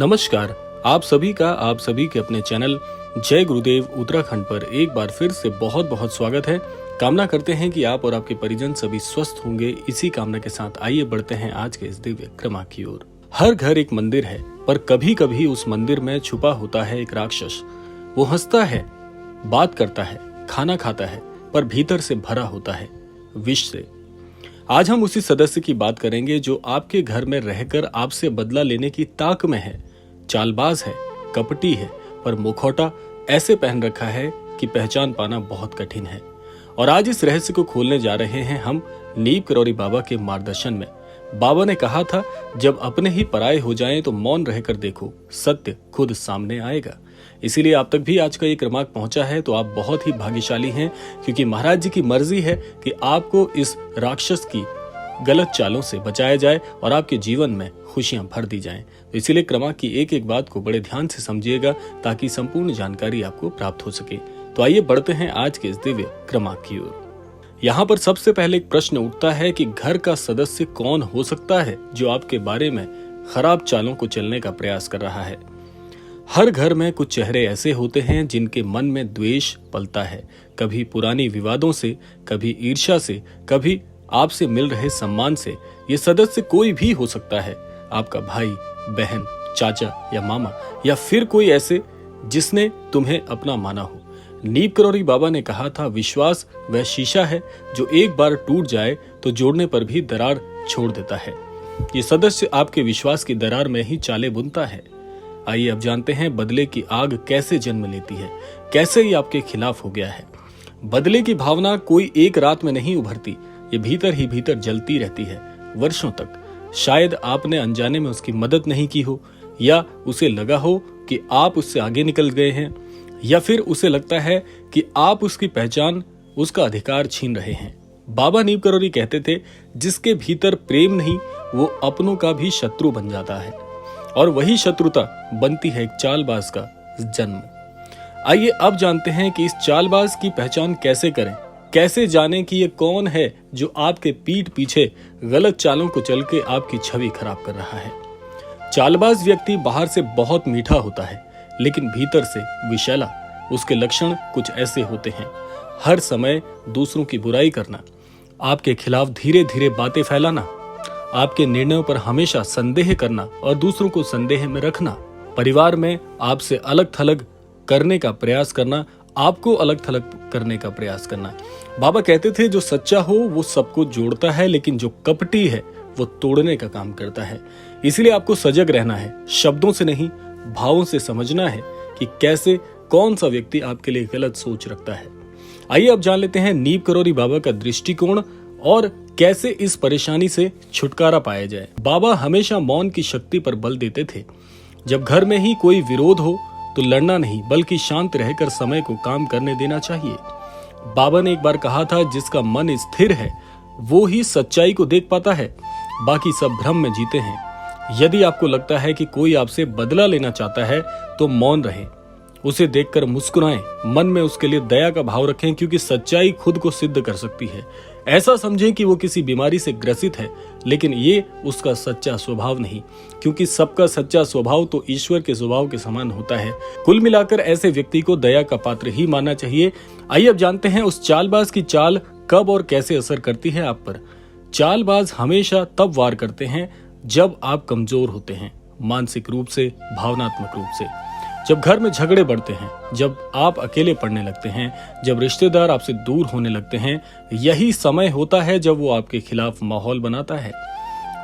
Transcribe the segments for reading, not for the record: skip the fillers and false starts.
नमस्कार। आप सभी के अपने चैनल जय गुरुदेव उत्तराखंड पर एक बार फिर से बहुत बहुत स्वागत है। कामना करते हैं कि आप और आपके परिजन सभी स्वस्थ होंगे। इसी कामना के साथ आइए बढ़ते हैं आज के इस दिव्य क्रमांक की ओर। हर घर एक मंदिर है, पर कभी कभी उस मंदिर में छुपा होता है एक राक्षस। वो हंसता है, बात करता है, खाना खाता है, पर भीतर से भरा होता है विष से। आज हम उसी सदस्य की बात करेंगे जो आपके घर में रहकर आपसे बदला लेने की ताक में है। चालबाज है, कपटी है, पर मुखौटा ऐसे पहन रखा है कि पहचान पाना बहुत कठिन है। और आज इस रहस्य को खोलने जा रहे हैं हम नीम करौरी बाबा के मार्गदर्शन में। बाबा ने कहा था, जब अपने ही पराये हो जाएं तो मौन रहकर देखो, सत्य खुद सामने आएगा। इसीलिए आप तक भी आज का ये क्रमांक पहुंचा है तो आप बहुत ही भाग्यशाली हैं, क्योंकि महाराज जी की मर्जी है कि आपको इस राक्षस की गलत चालों से बचाया जाए और आपके जीवन में खुशियां भर दी जाएं। तो इसीलिए क्रमांक की एक एक बात को बड़े ध्यान से समझिएगा ताकि संपूर्ण जानकारी आपको प्राप्त हो सके। तो आइए बढ़ते हैं आज के इस दिव्य क्रमांक की ओर। यहाँ पर सबसे पहले एक प्रश्न उठता है कि घर का सदस्य कौन हो सकता है जो आपके बारे में खराब चालों को चलने का प्रयास कर रहा है। हर घर में कुछ चेहरे ऐसे होते हैं जिनके मन में द्वेष पलता है, कभी पुरानी विवादों से, कभी ईर्ष्या से, कभी आपसे मिल रहे सम्मान से। ये सदस्य कोई भी हो सकता है, आपका भाई, बहन, चाचा या मामा, या फिर कोई ऐसे जिसने तुम्हें अपना माना हो। नीम करौरी बाबा ने कहा था, विश्वास वह शीशा है जो एक बार टूट जाए तो जोड़ने पर भी दरार छोड़ देता है। ये सदस्य आपके विश्वास की दरार में ही चाले बुनता है। आइए अब जानते हैं बदले की आग कैसे जन्म लेती है, कैसे ये आपके खिलाफ हो गया है। बदले की भावना कोई एक रात में नहीं उभरती, ये भीतर ही भीतर जलती रहती है वर्षों तक। शायद आपने अनजाने में उसकी मदद नहीं की हो, या उसे लगा हो कि आप उससे आगे निकल गए हैं, या फिर उसे लगता है कि आप उसकी पहचान, उसका अधिकार छीन रहे हैं। बाबा नीम करौरी कहते थे, जिसके भीतर प्रेम नहीं वो अपनों का भी शत्रु बन जाता है, और वही शत्रुता बनती है एक चालबाज का जन्म। आइए अब जानते हैं कि इस चालबाज की पहचान कैसे करें, कैसे जानें कि ये कौन है जो आपके पीठ पीछे गलत चालों को चल के आपकी छवि खराब कर रहा है। चालबाज व्यक्ति बाहर से बहुत मीठा होता है, लेकिन भीतर से विषैला। उसके लक्षण कुछ ऐसे होते हैं, हर समय दूसरों की बुराई करना, आपके खिलाफ धीरे धीरे बातें फैलाना, आपके निर्णयों पर हमेशा संदेह करना और दूसरों को संदेह में रखना, परिवार में आपसे अलग थलग करने का प्रयास करना, आपको अलग थलग करने का प्रयास करना। बाबा कहते थे, जो सच्चा हो वो सबको जोड़ता है, लेकिन जो कपटी है वो तोड़ने का काम करता है। इसलिए आपको सजग रहना है, शब्दों से नहीं भावों से समझना है कि कैसे कौन सा व्यक्ति आपके लिए गलत सोच रखता है। आइए अब जान लेते हैं नीम करौरी बाबा का दृष्टिकोण और कैसे इस परेशानी से छुटकारा पाया जाए। बाबा हमेशा मौन की शक्ति पर बल देते थे। जब घर में ही कोई विरोध हो तो लड़ना नहीं, बल्कि शांत रहकर समय को काम करने देना चाहिए। बाबा ने एक बार कहा था, जिसका मन स्थिर है वो ही सच्चाई को देख पाता है, बाकी सब भ्रम में जीते हैं। यदि आपको लगता है कि कोई आपसे बदला लेना चाहता है तो मौन रहें, उसे देखकर मुस्कुराएं, मन में उसके लिए दया का भाव रखें, क्योंकि सच्चाई खुद को सिद्ध कर सकती है। ऐसा समझें कि वो किसी बीमारी से ग्रसित है, लेकिन ये उसका सच्चा स्वभाव नहीं, क्योंकि सबका सच्चा स्वभाव तो ईश्वर के स्वभाव के समान होता है। कुल मिलाकर ऐसे व्यक्ति को दया का पात्र ही मानना चाहिए। आइए अब जानते हैं उस चालबाज की चाल कब और कैसे असर करती है आप पर। चालबाज हमेशा तब वार करते हैं जब आप कमजोर होते हैं, मानसिक रूप से, भावनात्मक रूप से। जब घर में झगड़े बढ़ते हैं, जब आप अकेले पड़ने लगते हैं, जब रिश्तेदार आपसे दूर होने लगते हैं, यही समय होता है जब वो आपके खिलाफ माहौल बनाता है।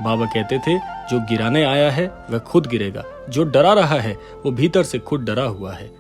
बाबा कहते थे, जो गिराने आया है वह खुद गिरेगा, जो डरा रहा है वो भीतर से खुद डरा हुआ है।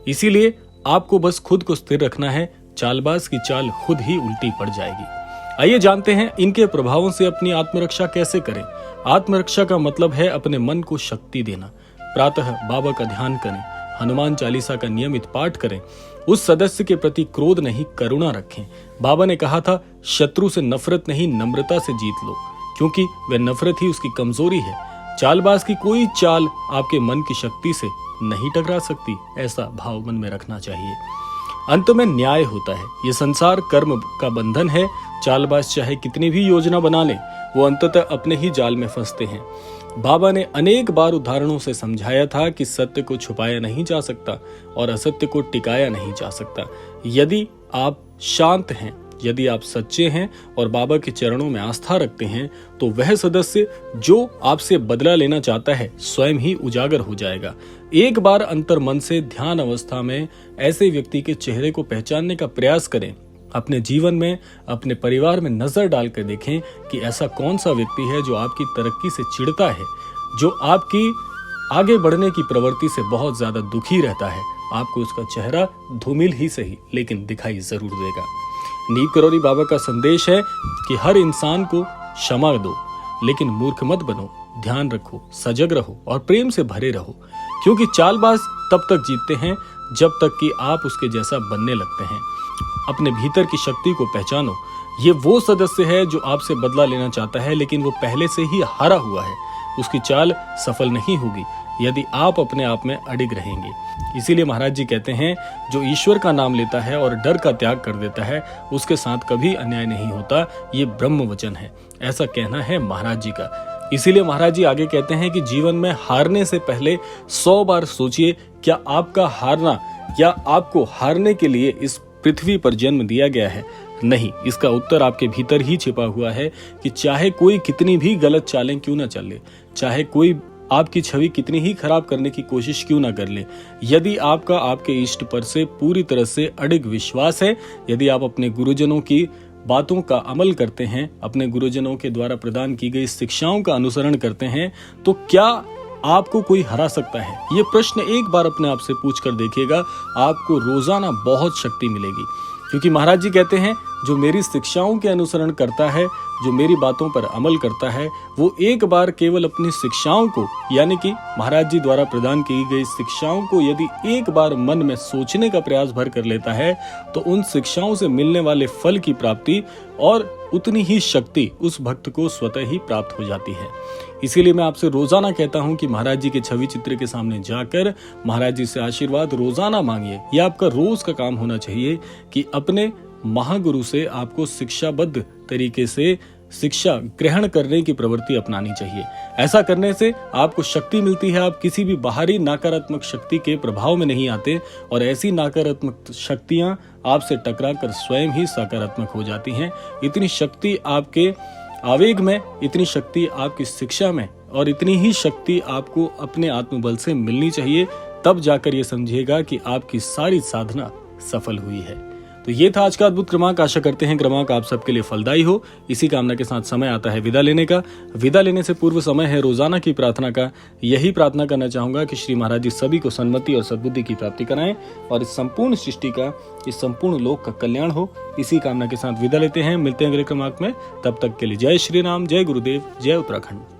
इसीलिए आपको बस खुद को स्थिर रखना है, चालबाज की चाल खुद ही उल्टी पड़ जाएगी। आइए जानते हैं इनके प्रभावों से अपनी आत्मरक्षा कैसे करें। आत्मरक्षा का मतलब है अपने मन को शक्ति देना। प्रातः बाबा का ध्यान करें, हनुमान चालीसा का नियमित पाठ करें, उस सदस्य के प्रति क्रोध नहीं करुणा रखें। बाबा ने कहा था, शत्रु से नफरत नहीं नम्रता से जीत लो, क्योंकि वह नफरत ही उसकी कमजोरी है। चालबाज की कोई चाल आपके मन की शक्ति से नहीं टकरा सकती, ऐसा भाव मन में रखना चाहिए। अंत में न्याय होता है। ये संसार कर्म का बंधन है। चालबाज चाहे कितनी भी योजना बना ले, वो अंततः अपने ही जाल में फंसते हैं। बाबा ने अनेक बार उदाहरणों से समझाया था कि सत्य को छुपाया नहीं जा सकता और असत्य को टिकाया नहीं जा सकता। यदि आप शांत हैं, यदि आप सच्चे हैं और बाबा के चरणों में आस्था रखते हैं, तो वह सदस्य जो आपसे बदला लेना चाहता है स्वयं ही उजागर हो जाएगा। एक बार अंतर मन से ध्यान अवस्था में ऐसे व्यक्ति के चेहरे को पहचानने का प्रयास करें। अपने जीवन में, अपने परिवार में नजर डालकर देखें कि ऐसा कौन सा व्यक्ति है जो आपकी तरक्की से चिढ़ता है, जो आपकी आगे बढ़ने की प्रवृत्ति से बहुत ज्यादा दुखी रहता है। आपको उसका चेहरा धूमिल ही सही लेकिन दिखाई जरूर देगा। नीम करौरी बाबा का संदेश है कि हर इंसान को क्षमा दो, लेकिन मूर्ख मत बनो। ध्यान रखो, सजग रहो और प्रेम से भरे रहो, क्योंकि चालबाज तब तक जीतते हैं जब तक कि आप उसके जैसा बनने लगते हैं। अपने भीतर की शक्ति को पहचानो। ये वो सदस्य है जो आपसे बदला लेना चाहता है, लेकिन वो पहले से ही हारा हुआ है। उसकी चाल सफल नहीं होगी यदि आप अपने आप में अडिग रहेंगे। इसीलिए महाराज जी कहते हैं, जो ईश्वर का नाम लेता है और डर का त्याग कर देता है, उसके साथ कभी अन्याय नहीं होता। ये ब्रह्म वचन है, ऐसा कहना है महाराज जी का। इसीलिए महाराज जी आगे कहते हैं कि जीवन में हारने से पहले 100 बार सोचिए, क्या आपका हारना या आपको हारने के लिए इस पृथ्वी पर जन्म दिया गया है? नहीं, इसका उत्तर आपके भीतर ही छिपा हुआ है कि चाहे कोई कितनी भी गलत चालें क्यों ना चले, चाहे कोई आपकी छवि कितनी ही खराब करने की कोशिश क्यों ना कर ले, यदि आपका आपके इष्ट पर से पूरी तरह से अडिग विश्वास है, यदि आप अपने गुरुजनों की बातों का अमल करते हैं, अपने गुरुजनों के द्वारा प्रदान की गई शिक्षाओं का अनुसरण करते हैं, तो क्या आपको कोई हरा सकता है? ये प्रश्न एक बार अपने आप से पूछ कर देखिएगा। आपको रोजाना बहुत शक्ति मिलेगी, क्योंकि महाराज जी कहते हैं, जो मेरी शिक्षाओं के अनुसरण करता है, जो मेरी बातों पर अमल करता है, वो एक बार केवल अपनी शिक्षाओं को, यानी कि महाराज जी द्वारा प्रदान की गई शिक्षाओं को यदि एक बार मन में सोचने का प्रयास भर कर लेता है, तो उन शिक्षाओं से मिलने वाले फल की प्राप्ति और उतनी ही शक्ति उस भक्त को स्वतः ही प्राप्त हो जाती है। इसीलिए मैं आपसे रोजाना कहता हूं कि महाराज जी के छवि चित्र के सामने जाकर महाराज जी से आशीर्वाद रोजाना मांगिए। यह आपका रोज का काम होना चाहिए कि अपने महागुरु से आपको शिक्षाबद्ध तरीके से शिक्षा ग्रहण करने की प्रवृत्ति अपनानी चाहिए। ऐसा करने से आपको शक्ति मिलती है, आप किसी भी बाहरी नकारात्मक शक्ति के प्रभाव में नहीं आते और ऐसी नकारात्मक शक्तियां आपसे टकराकर स्वयं ही सकारात्मक हो जाती हैं। इतनी शक्ति आपके आवेग में, इतनी शक्ति आपकी शिक्षा में और इतनी ही शक्ति आपको अपने आत्मबल से मिलनी चाहिए। तब जाकर ये समझिएगा कि आपकी सारी साधना सफल हुई है। तो ये था आज का अद्भुत क्रमांक। आशा करते हैं क्रमांक आप सबके लिए फलदायी हो। इसी कामना के साथ समय आता है विदा लेने का। विदा लेने से पूर्व समय है रोजाना की प्रार्थना का। यही प्रार्थना करना चाहूंगा कि श्री महाराज जी सभी को सन्मति और सद्बुद्धि की प्राप्ति कराएं और इस संपूर्ण सृष्टि का, इस संपूर्ण लोक का कल्याण हो। इसी कामना के साथ विदा लेते हैं। मिलते हैं अगले क्रमांक में। तब तक के लिए जय श्री राम, जय गुरुदेव, जय उत्तराखंड।